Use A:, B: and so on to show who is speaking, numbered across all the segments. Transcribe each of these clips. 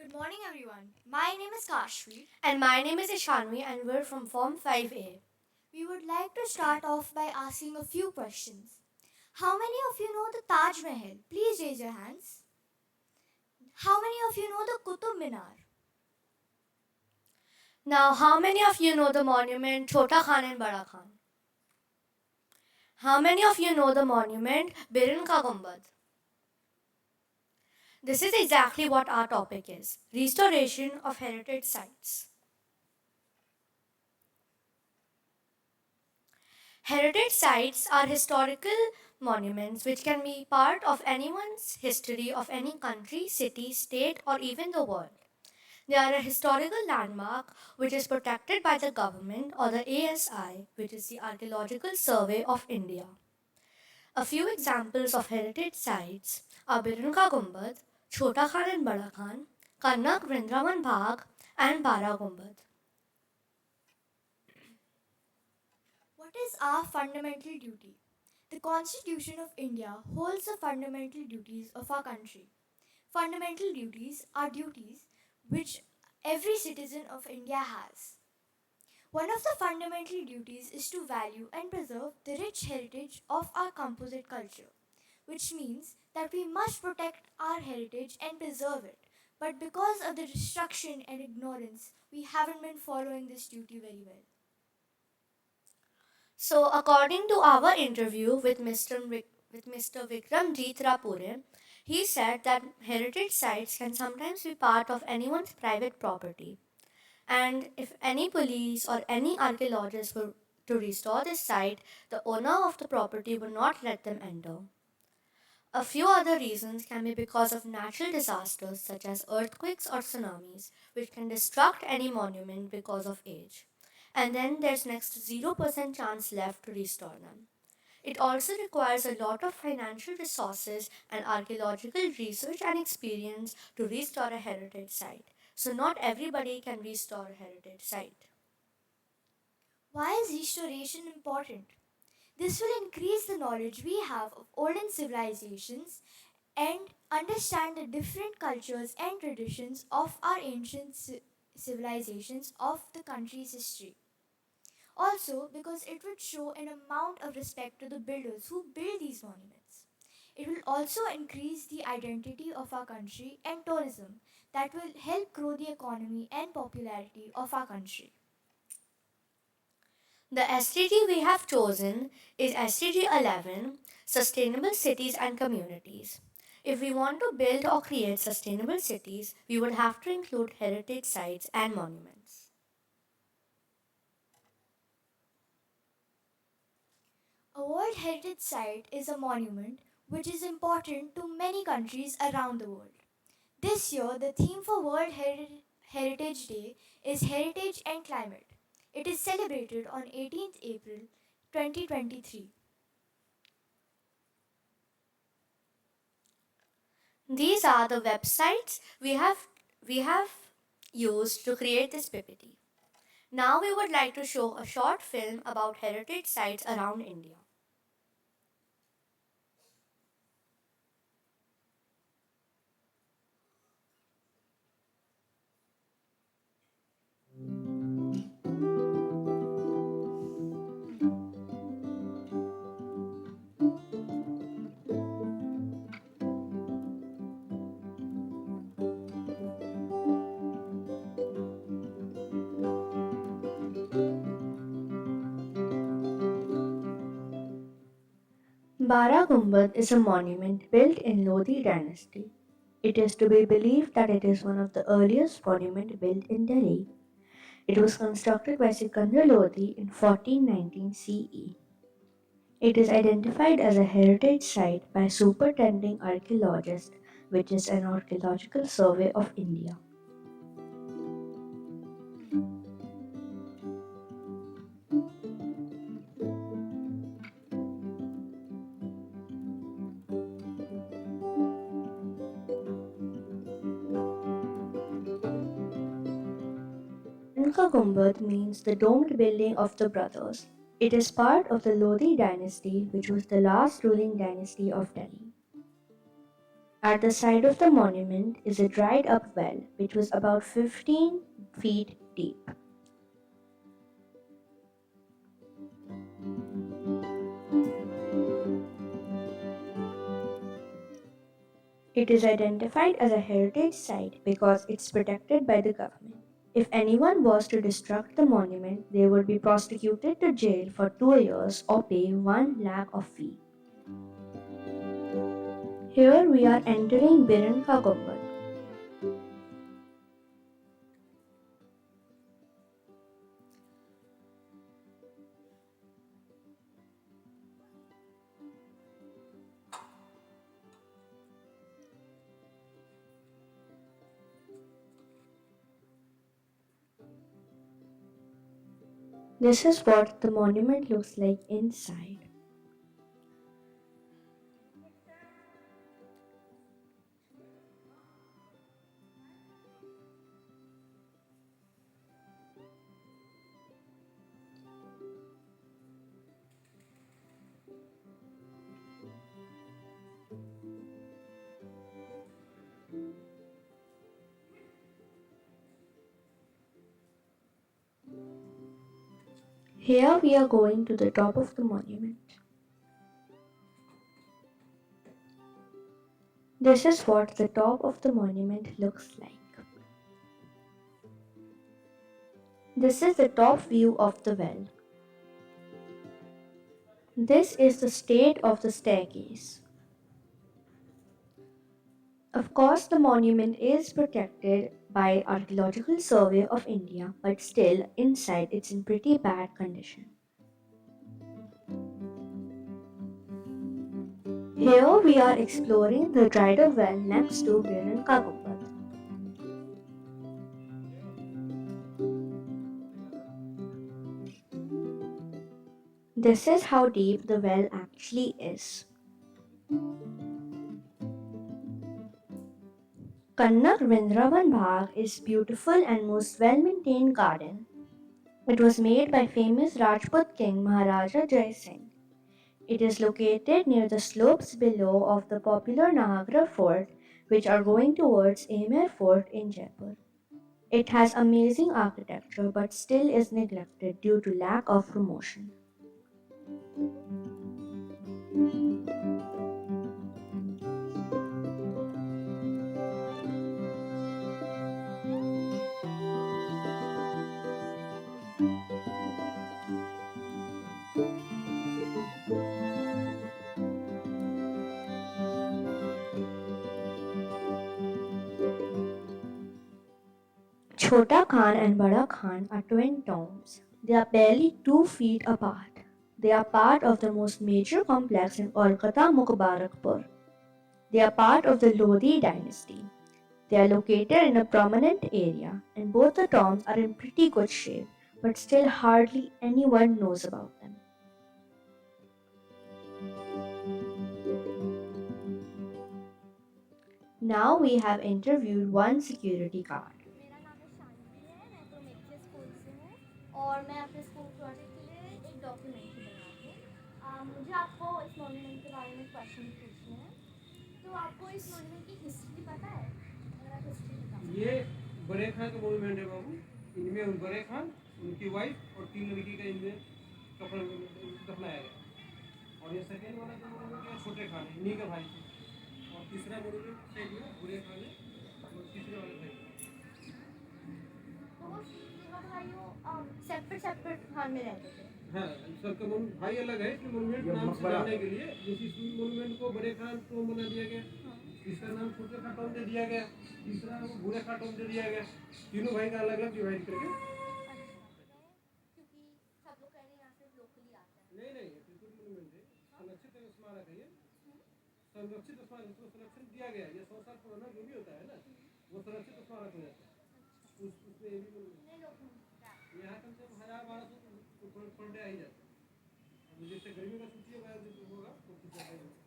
A: Good morning, everyone. My name is Kashvi.
B: And my name is Ishanvi, and we're from Form 5A.
A: We would like to start off by asking a few questions. How many of you know the Taj Mahal? Please raise your hands. How many of you know the Qutub Minar?
B: Now, how many of you know the monument Chota Khan and Bada Khan? How many of you know the monument Birin Ka Gumbad? This is exactly what our topic is: restoration of heritage sites. Heritage sites are historical monuments which can be part of anyone's history of any country, city, state, or even the world. They are a historical landmark which is protected by the government or the ASI, which is the Archaeological Survey of India. A few examples of heritage sites are Birin Ka Gumbad, Chota Khan and Bada Khan, Karnak Vrindavan Bagh, and Bara Gumbad.
A: What is our fundamental duty? The Constitution of India holds the fundamental duties of our country. Fundamental duties are duties which every citizen of India has. One of the fundamental duties is to value and preserve the rich heritage of our composite culture, which means that we must protect our heritage and preserve it. But because of the destruction and ignorance, we haven't been following this duty very well.
B: So, according to our interview with Mr. Vikramjit Rapure, he said that heritage sites can sometimes be part of anyone's private property. And if any police or any archaeologist were to restore this site, the owner of the property would not let them enter. A few other reasons can be because of natural disasters such as earthquakes or tsunamis, which can destruct any monument because of age. And then there's next to 0% chance left to restore them. It also requires a lot of financial resources and archaeological research and experience to restore a heritage site. So, not everybody can restore a heritage site.
A: Why is restoration important? This will increase the knowledge we have of olden civilizations and understand the different cultures and traditions of our ancient civilizations of the country's history. Also, because it would show an amount of respect to the builders who build these monuments. It will also increase the identity of our country and tourism that will help grow the economy and popularity of our country.
B: The SDG we have chosen is SDG 11, Sustainable Cities and Communities. If we want to build or create sustainable cities, we would have to include heritage sites and monuments.
A: A World Heritage Site is a monument which is important to many countries around the world. This year, the theme for Heritage Day is Heritage and Climate. It is celebrated on 18th April 2023.
B: These are the websites we have used to create this PPT. Now we would like to show a short film about heritage sites around India. Bara Gumbad is a monument built in Lodi dynasty. It is to be believed that it is one of the earliest monuments built in Delhi. It was constructed by Sikandar Lodi in 1419 CE. It is identified as a heritage site by Superintending Archaeologist, which is an archaeological survey of India. Inka Gumbad means the domed building of the brothers. It is part of the Lodi dynasty, which was the last ruling dynasty of Delhi. At the side of the monument is a dried up well which was about 15 feet deep. It is identified as a heritage site because it's protected by the government. If anyone was to destruct the monument, they would be prosecuted to jail for 2 years or pay 1 lakh of fee. Here we are entering Biran Ka Gumbad. This is what the monument looks like inside. Here we are going to the top of the monument. This is what the top of the monument looks like. This is the top view of the well. This is the state of the staircase. Of course, the monument is protected by Archaeological Survey of India, but still, inside it's in pretty bad condition. Here we are exploring the Drider well next to Biran Ka Gumbad. This is how deep the well actually is. Kannak Vrindavan Bagh is beautiful and most well-maintained garden. It was made by famous Rajput king Maharaja Jai Singh. It is located near the slopes below of the popular Nahagra Fort, which are going towards Amer Fort in Jaipur. It has amazing architecture but still is neglected due to lack of promotion. Chota Khan and Bada Khan are twin tombs. They are barely 2 feet apart. They are part of the most major complex in Kolkata Mukbarakpur. They are part of the Lodi dynasty. They are located in a prominent area, and both the tombs are in pretty good shape, but still hardly anyone knows about them. Now we have interviewed one security guard.
C: मेरा नाम है शांति है मैं Prometheus school से हूँ और मैं अपने स्कूल प्रोजेक्ट के लिए एक डॉक्यूमेंट्री बना रही हूँ मुझे आपको इस मॉन्यूमेंट के बारे में क्वेश्चन पूछने हैं तो आपको इस मॉन्यूमेंट की हिस्ट्री पता है अगर आप हिस्ट्री बता
D: ये बड़े खान का मॉन्यूमेंट है बाबू। इनमें बड़े खान, उनकी वाइफ और 3 लड़की का इनमें कपड़ा दफनाया गया। और ये सेकेंड वाला जो मॉन्यूमेंट है छोटे खान है, इन्हीं का भाई थे। और तीसरा मॉन्यूमेंट साइड में बड़े खान है और तीसरे वाले भाई।
C: तो वो तीनों भाइयों सेपरेट सेपरेट खान में रहते थे
D: हाँ, सबका भाई अलग है, इसलिए मॉन्यूमेंट नाम से जानने के लिए इसी मॉन्यूमेंट को बड़े खान टॉम बना दिया गया। तीसरा नाम छोटे खान टॉम दे दिया गया, तीसरा वो बूढ़े खान टॉम दे दिया गया। तीनों भाई का अलग अलग डिवाइड करके।
C: क्योंकि सब लोग कह रहे हैं यहाँ से लोकली आते हैं
D: नहीं, त्रिकुट मॉन्यूमेंट है, संरक्षित स्मारक है ये। संरक्षित स्मारक, इसको संरक्षण दिया गया। ये 100 साल पुराना जो भी होता है ना, वो संरक्षित स्मारक हो जाता है। उसमें ये भी यहाँ कम से कम 1000-1200 पर डे आ ही जाता है। अब जैसे गर्मी का छुट्टी होगा तो कुछ ज़्यादा ही होगा।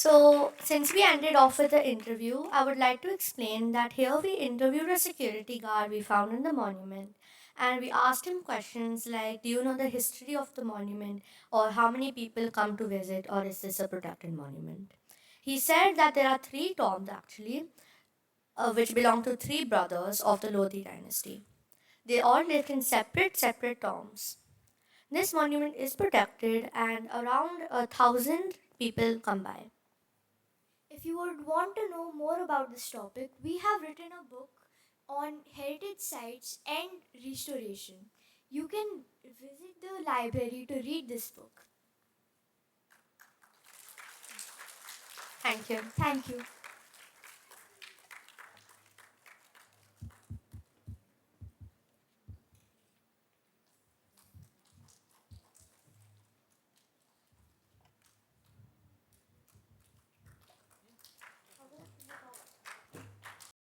B: So So, since we ended off with the interview, I would like to explain that here we interviewed a security guard we found in the monument, and we asked him questions like, do you know the history of the monument, or how many people come to visit, or is this a protected monument? He said that there are three tombs actually, which belong to three brothers of the Lodi dynasty. They all lived in separate tombs. This monument is protected, and around 1,000 people come by.
A: If you would want to know more about this topic, we have written a book on heritage sites and restoration. You can visit the library to read this book.
B: Thank you.
A: Thank you.